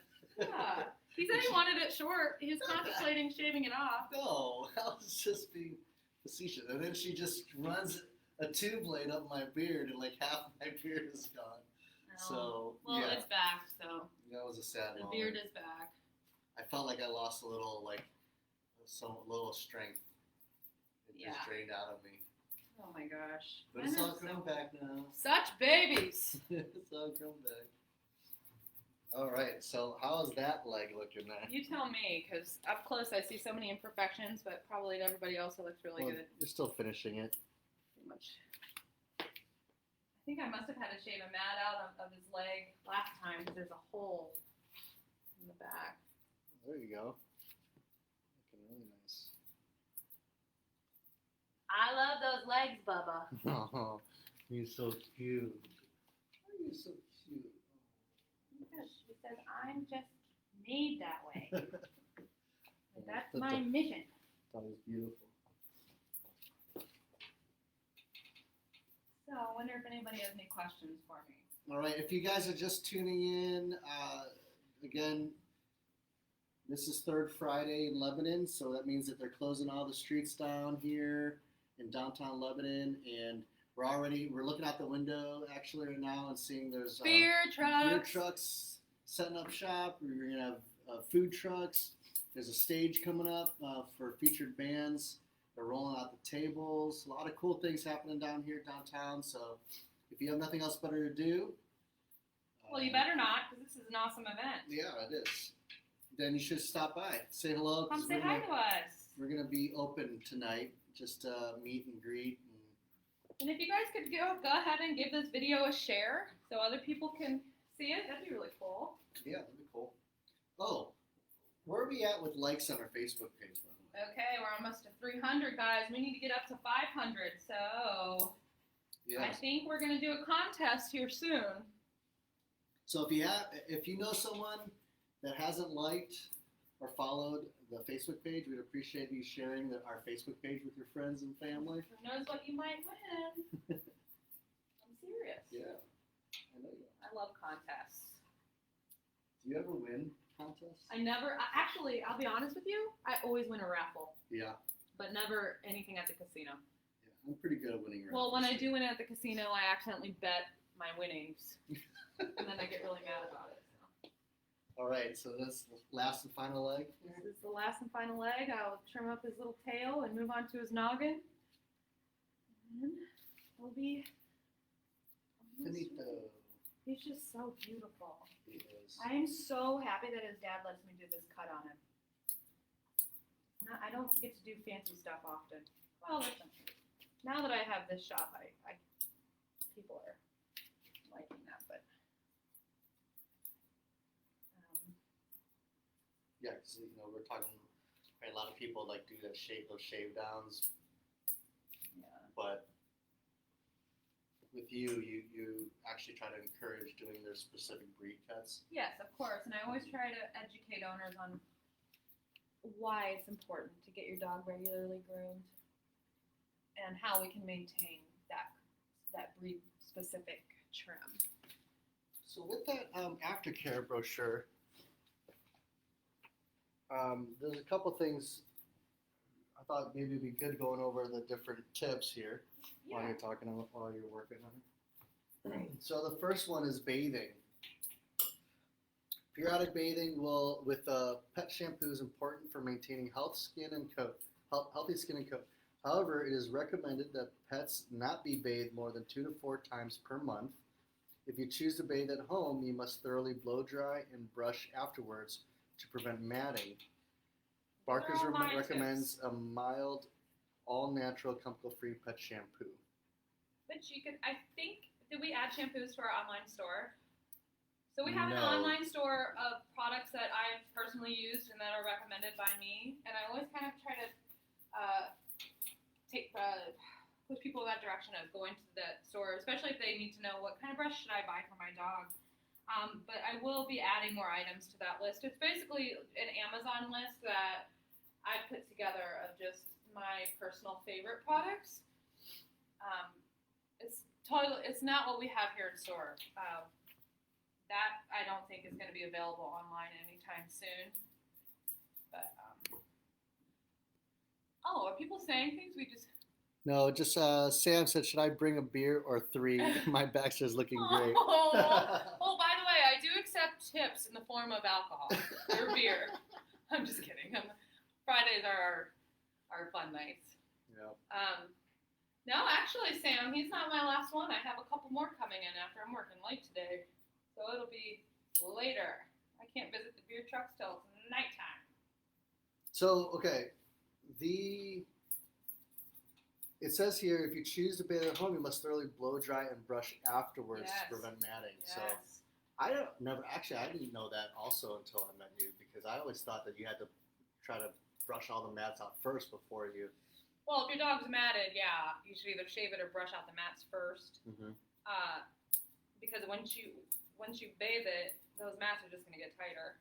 Yeah. He said he wanted it short. He was contemplating shaving it off. No, I was just being facetious. And then she just runs a 2 blade up my beard and like half of my beard is gone. So, well, yeah. it's back, so That was a sad the moment. beard is back. I felt like I lost a little strength. It Yeah. just drained out of me. Oh my gosh. But it's all grown back now. Such babies. It's all grown back. All right, so how's that leg looking now? You tell me, because up close I see so many imperfections, but probably to everybody else it looks really good. You're still finishing it. Pretty much. I think I must have had to shave a mat out of his leg last time because there's a hole in the back. There you go. Looking really nice. I love those legs, Bubba. Oh, you're so cute. Oh, you're so cute. Yes, she says, I'm just made that way. And that's That's my a- mission. That was beautiful. So I wonder if anybody has any questions for me. All right, if you guys are just tuning in, again, this is Third Friday in Lebanon, so that means that they're closing all the streets down here in downtown Lebanon, and we're looking out the window actually right now and seeing there's Beer trucks. beer trucks setting up shop. We're gonna have food trucks. There's a stage coming up for featured bands. They're rolling out the tables. A lot of cool things happening down here downtown. So if you have nothing else better to do, Well, you better not, because this is an awesome event. yeah, it is. Then you should stop by, say hello. 'cause Come say hi to us. We're gonna be open tonight, just meet and greet. And if you guys could go ahead and give this video a share so other people can see it? That'd be really cool. Yeah, that'd be cool. Oh, where are we at with likes on our Facebook page, by the way? Okay, we're almost to 300, guys. We need to get up to 500. So Yeah. I think we're gonna do a contest here soon. So if you know someone that hasn't liked or followed the Facebook page, we'd appreciate you sharing our Facebook page with your friends and family. Who knows what you might win? I'm serious. Yeah, I know you. I love contests. Do you ever win contests? Actually, I'll be honest with you, I always win a raffle, Yeah. but never anything at the casino. Yeah, I'm pretty good at winning. Well, when I do win at the casino, I accidentally bet my winnings, and then I get really mad about it. So. All right, so this last and final leg. This is the last and final leg. I'll trim up his little tail and move on to his noggin. And then we'll be Finito. He's just so beautiful. He is. I am so happy that his dad lets me do this cut on him. I don't get to do fancy stuff often. Well, that's not true. Now that I have this shop, people are liking that, but Yeah, because we're talking. Right, a lot of people like do those shave downs, yeah. but with you actually try to encourage doing their specific breed cuts. Yes, of course, and I always try to educate owners on why it's important to get your dog regularly groomed and how we can maintain that breed specific trim. So with that aftercare brochure, there's a couple things I thought maybe it'd be good going over the different tips here while you're working on it. So the first one is bathing. Periodic bathing with pet shampoo is important for maintaining healthy skin and coat. However, it is recommended that pets not be bathed more than 2 to 4 times per month. If you choose to bathe at home, you must thoroughly blow dry and brush afterwards to prevent matting. Barker's recommends a mild, all-natural, chemical-free pet shampoo. But did we add shampoos to our online store? So we have an No. online store of products that I've personally used and that are recommended by me, and I always kind of try to push people in that direction of going to the store, especially if they need to know what kind of brush should I buy for my dog. But I will be adding more items to that list. It's basically an Amazon list that I put together of just my personal favorite products. It's not what we have here in store. That I don't think is going to be available online anytime soon. But are people saying things? No, just Sam said, should I bring a beer or 3? My Baxter's looking great. Oh, by the way, I do accept tips in the form of alcohol or beer. I'm just kidding. Fridays are our fun nights. Yeah. No, actually, Sam, he's not my last one. I have a couple more coming in after I'm working late today. So it'll be later. I can't visit the beer trucks till nighttime. So, okay. It says here, if you choose to bathe at home, you must thoroughly blow dry and brush afterwards to prevent matting. Yes. So I didn't know that also until I met you, because I always thought that you had to try to brush all the mats out first before you. Well, if your dog's matted, yeah, you should either shave it or brush out the mats first. Mm-hmm. Because once you bathe it, those mats are just going to get tighter.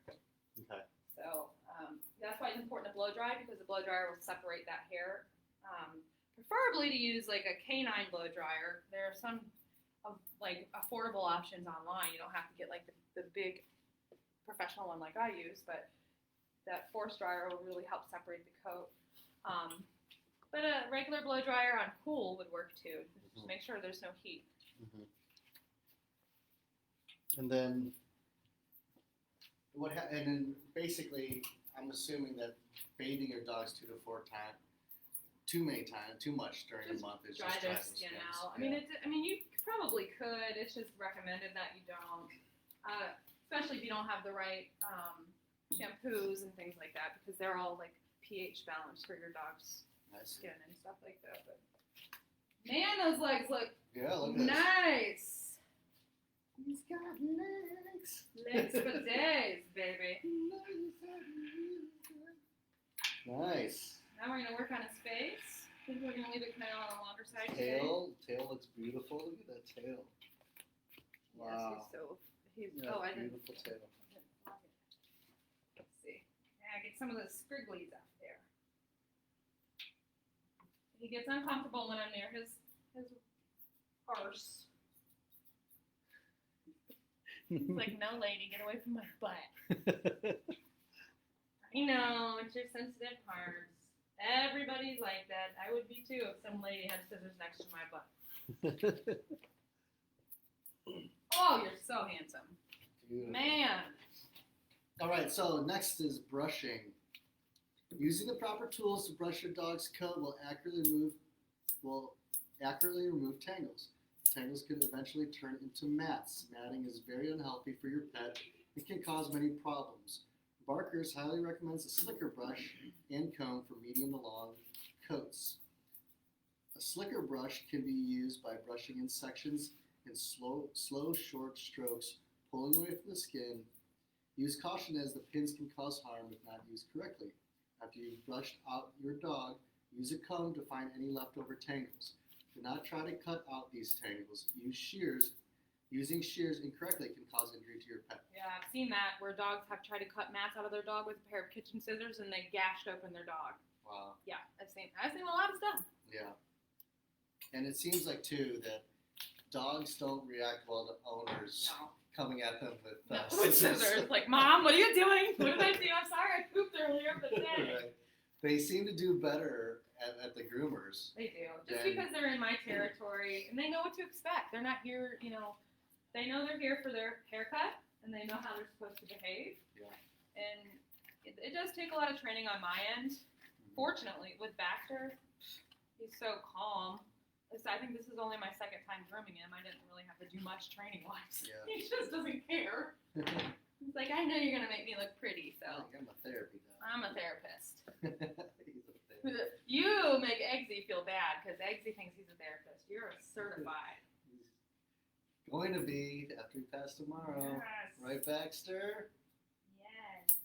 Okay. So that's why it's important to blow dry, because the blow dryer will separate that hair. Preferably to use like a canine blow dryer. There are some affordable options online. You don't have to get like the big professional one like I use, but that force dryer will really help separate the coat. But a regular blow dryer on cool would work too. Just make sure there's no heat. Mm-hmm. And then and then basically, I'm assuming that bathing your dogs 2 to 4 times, too much during the month is dry just their dry skin skins. out. Yeah. I mean, you probably could. It's just recommended that you don't, especially if you don't have the right shampoos and things like that, because they're all like pH balanced for your dog's skin and stuff like that. But man, those legs look look at this. nice. He's got legs. Legs for days, baby. Nice. Now we're gonna work on his face. I think we're gonna leave it kind of on the longer side today. Tail looks beautiful. Look at that tail. Wow. Yes, he's Yeah, oh, I didn't. beautiful tail. Let's see. Yeah, get some of the scrigglies out there. He gets uncomfortable when I'm near his arse. He's like, no, lady, get away from my butt. I know, it's your sensitive parts. Everybody's like that. I would be too if some lady had scissors next to my butt. Oh, you're so handsome. Beautiful. Man. All right, so next is brushing. Using the proper tools to brush your dog's coat will accurately remove tangles. Tangles can eventually turn into mats. Matting is very unhealthy for your pet and can cause many problems. Barkers highly recommends a slicker brush and comb for medium to long coats. A slicker brush can be used by brushing in sections in slow, short strokes, pulling away from the skin. Use caution as the pins can cause harm if not used correctly. After you've brushed out your dog, use a comb to find any leftover tangles. Do not try to cut out these tangles. Use shears. Using shears incorrectly can cause injury to your pet. Yeah, I've seen that where dogs have tried to cut mats out of their dog with a pair of kitchen scissors and they gashed open their dog. Wow. Yeah, I've seen a lot of stuff. Yeah. And it seems like, too, that dogs don't react well to owners No. coming at them with With scissors. Like, Mom, what are you doing? What did I do? I'm sorry, I pooped earlier, but dang. Right. They seem to do better at the groomers. They do. Just Then- because they're in my territory and they know what to expect. They're not here, they know they're here for their haircut and they know how they're supposed to behave. Yeah. And it does take a lot of training on my end. Fortunately, with Baxter, he's so calm. I think this is only my second time grooming him. I didn't really have to do much training-wise. Yeah. He just doesn't care. He's like, I know you're going to make me look pretty, so I'm a therapy dog. I'm a therapist. He's a therapist. You make Eggsy feel bad because Eggsy thinks he's a therapist. You're a certified. He's going to be after he passed tomorrow. Yes. Right, Baxter? Yes.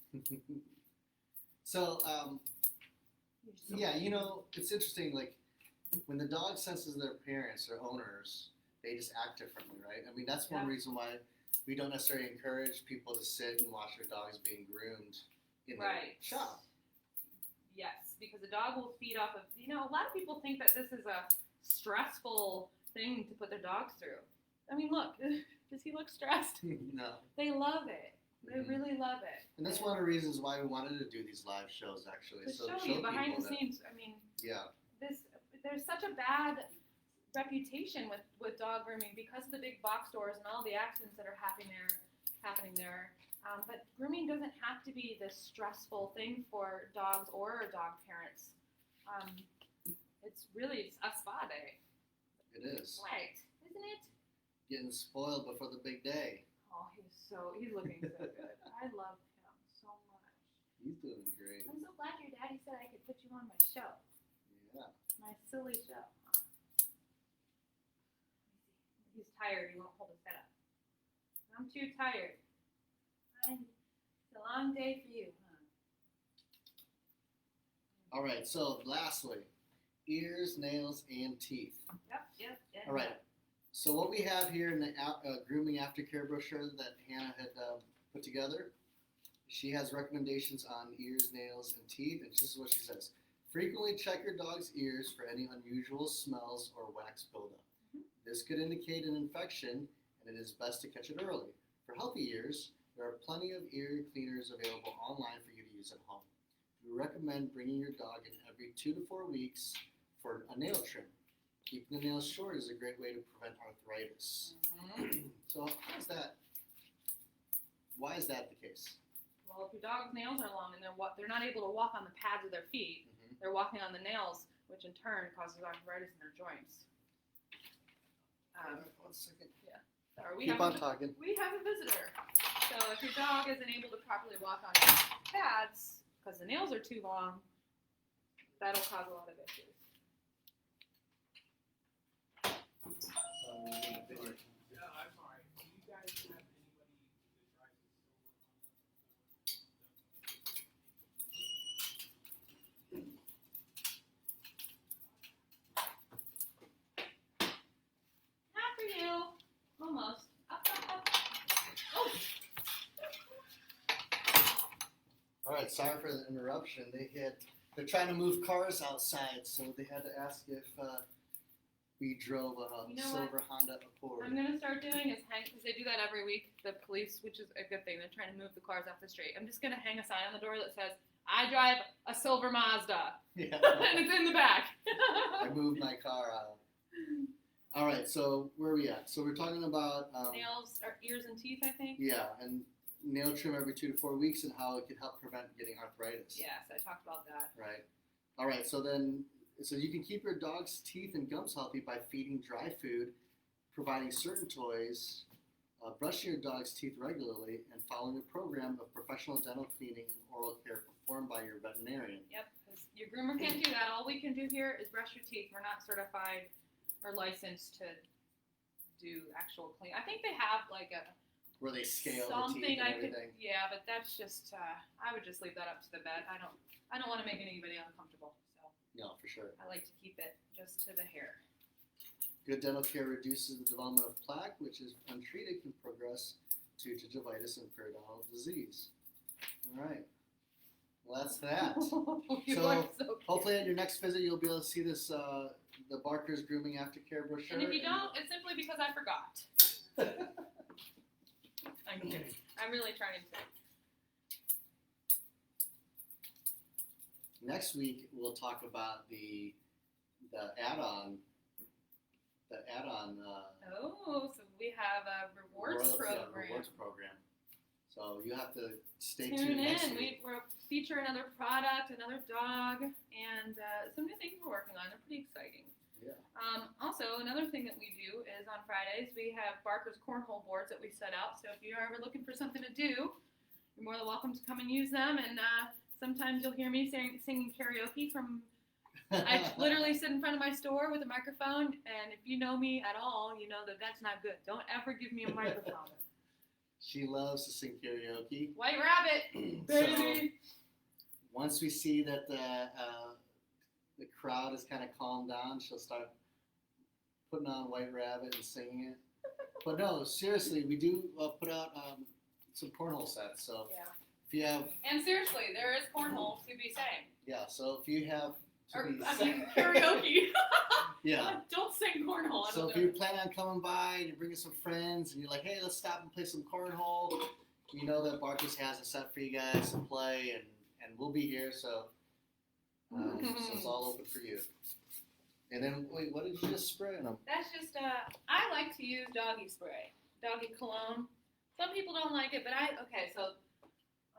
So, You're so yeah, it's interesting, like, when the dog senses their parents or owners, they just act differently, right? I mean, that's one Yeah. reason why we don't necessarily encourage people to sit and watch their dogs being groomed in the Right. shop. Yes, because a dog will feed off of, a lot of people think that this is a stressful thing to put their dogs through. I mean, look, does he look stressed? No. They love it. They Mhm. really love it. And that's one of the reasons why we wanted to do these live shows, actually. To So show show you behind people the that- scenes, I mean, Yeah. there's such a bad reputation with dog grooming because of the big box stores and all the accidents that are happening there. But grooming doesn't have to be this stressful thing for dogs or dog parents. It's really a spa day. It is. Right, isn't it? Getting spoiled before the big day. Oh, he's looking so good. I love him so much. He's doing great. I'm so glad your daddy said I could put you on my show. Yeah. My silly show. He's tired. He won't hold his head up. I'm too tired. It's a long day for you, huh? All right, so lastly, ears, nails, and teeth. Yep. All right. So what we have here in the grooming aftercare brochure that Hannah had put together, she has recommendations on ears, nails, and teeth, and this is what she says. Frequently check your dog's ears for any unusual smells or wax buildup. This could indicate an infection, and it is best to catch it early. For healthy ears, there are plenty of ear cleaners available online for you to use at home. We recommend bringing your dog in every 2 to 4 weeks for a nail trim. Keeping the nails short is a great way to prevent arthritis. So why is that the case? Well, if your dog's nails are long and they're not able to walk on the pads of their feet, they're walking on the nails, which in turn causes arthritis in their joints. 1 second. Sorry, we Keep have on talking. We have a visitor. So if your dog isn't able to properly walk on pads because the nails are too long, that'll cause a lot of issues. Yeah, I'm sorry. You guys you. Almost. Up, up, up. Oh. All right, sorry for the interruption. They're trying to move cars outside, so they had to ask if we drove a You know silver Honda Accord. I'm gonna start doing is hang, because they do that every week. The police, which is a good thing, they're trying to move the cars off the street. I'm just gonna hang a sign on the door that says, "I drive a silver Mazda," Yeah. and it's in the back. I moved my car out. All right, so where are we at? So we're talking about Nails, or ears, and teeth, I think. yeah, and nail trim every 2 to 4 weeks and how it can help prevent getting arthritis. Yes, I talked about that. Right. All right. So you can keep your dog's teeth and gums healthy by feeding dry food, providing certain toys, brushing your dog's teeth regularly, and following a program of professional dental cleaning and oral care performed by your veterinarian. Yep, because your groomer can't do that. All we can do here is brush your teeth. We're not certified or licensed to do actual clean. I think they have like a Where they scale the something teeth and I could. everything. Yeah, but that's just. I would just leave that up to the vet. I don't want to make anybody uncomfortable. So No, for sure. I like to keep it just to the hair. Good dental care reduces the development of plaque, which is untreated can progress to gingivitis and periodontal disease. All right. Well, that's that. You So, are so cute. Hopefully at your next visit you'll be able to see this, the Barker's Grooming Aftercare brochure. And if you don't, it's simply because I forgot. I'm kidding. I'm really trying to. Next week we'll talk about the add-on. Oh, so we have a rewards program. Rewards program. So you have to stay Tune tuned next in. week. We'll feature another product, another dog, and some new things we're working on. They're pretty exciting. Yeah. Also, another thing that we do is on Fridays we have Barker's cornhole boards that we set out. So if you're ever looking for something to do, you're more than welcome to come and use them. And sometimes you'll hear me singing karaoke from. I literally sit in front of my store with a microphone, and if you know me at all, you know that that's not good. Don't ever give me a microphone. She loves to sing karaoke. White Rabbit, baby. So, once we see that the crowd is kind of calmed down, she'll start putting on White Rabbit and singing it. But no, seriously, we do put out some cornhole sets. So Yeah. if you have, And seriously, there is cornhole to be sang. yeah, so if you have Or, be I mean, karaoke. yeah. Don't sing cornhole. So if you plan on coming by and you're bringing some friends and you're like, hey, let's stop and play some cornhole, you know that Barker's has a set for you guys to play, and we'll be here, so it's all open for you. And then, wait, what did you just spray on them? That's just, I like to use doggy spray, doggy cologne. Some people don't like it, but so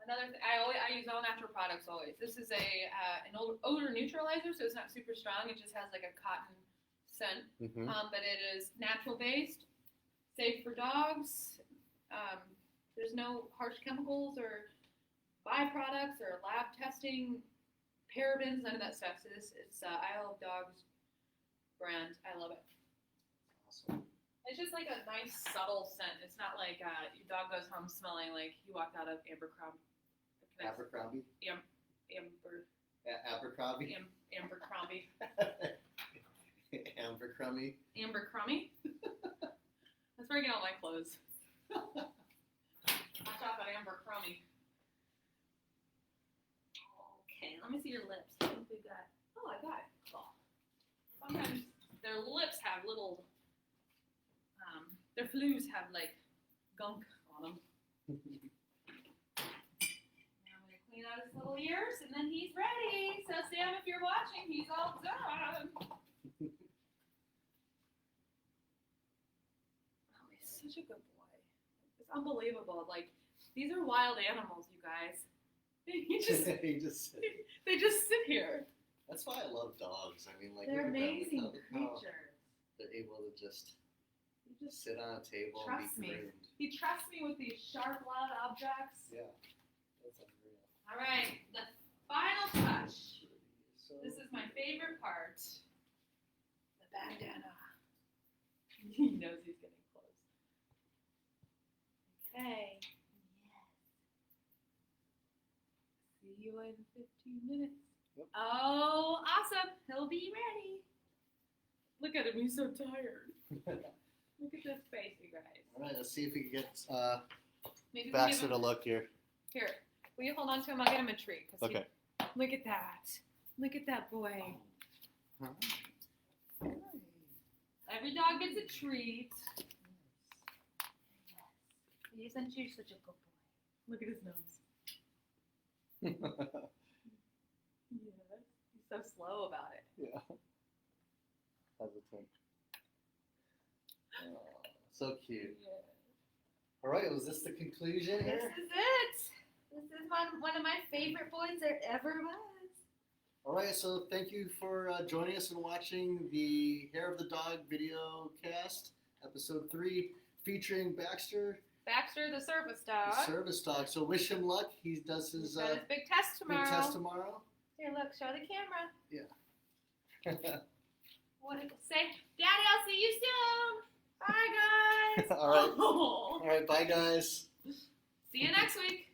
another thing, I use all natural products always. This is an odor neutralizer, so it's not super strong. It just has like a cotton scent, Mm-hmm. but it is natural based, safe for dogs. There's no harsh chemicals or byproducts or lab testing, parabens, none of that stuff. So it's Isle of Dogs brand. I love it. Awesome. It's just like a nice subtle scent. It's not like your dog goes home smelling like he walked out of Abercrombie. Abercrombie? Abercrombie? Abercrombie. Abercrombie? Abercrombie? That's where I get all my clothes. I shop at Abercrombie. Okay, let me see your lips. I think we got. Oh, I got it. Oh. Sometimes their lips have little. Their flues have like gunk on them. Now I'm gonna clean out his little ears, and then he's ready. So Sam, if you're watching, he's all done. Oh, he's such a good boy. It's unbelievable. Like, these are wild animals, you guys. They just sit here. That's why I love dogs. I mean, like, They're look at them. amazing Look how creatures. they're able to just You just sit on a table trust and be me. groomed. He trusts me with these sharp, loud objects. Yeah, that's unreal. All right, the final touch. So, This is my favorite part. The bandana. He knows he's getting close. Okay. Yes. See you in 15 minutes. Yep. Oh, awesome. He'll be ready. Look at him. He's so tired. Look at this face, you guys. All right, let's see if we can get Maybe we can give Baxter him, to look here. here. Will you hold on to him? I'll get him a treat. 'Cause Okay. Look at that. Look at that boy. Every dog gets a treat. Isn't you such a good boy? Look at his nose. Yes. He's so slow about it. Yeah. Hesitant. Oh, so cute. Yeah. All right, was this the conclusion This here? is it. This is one of my favorite boys there ever was. All right, so thank you for joining us and watching the Hair of the Dog video cast, episode 3, featuring Baxter, Baxter, the service the dog. service dog. So wish him luck. He does He's his got his big test big tomorrow. test tomorrow. Here, look, show the camera. Yeah. What did it say? Daddy, I'll see you soon. Bye, guys. All right. Oh. All right, bye, guys. See you next week.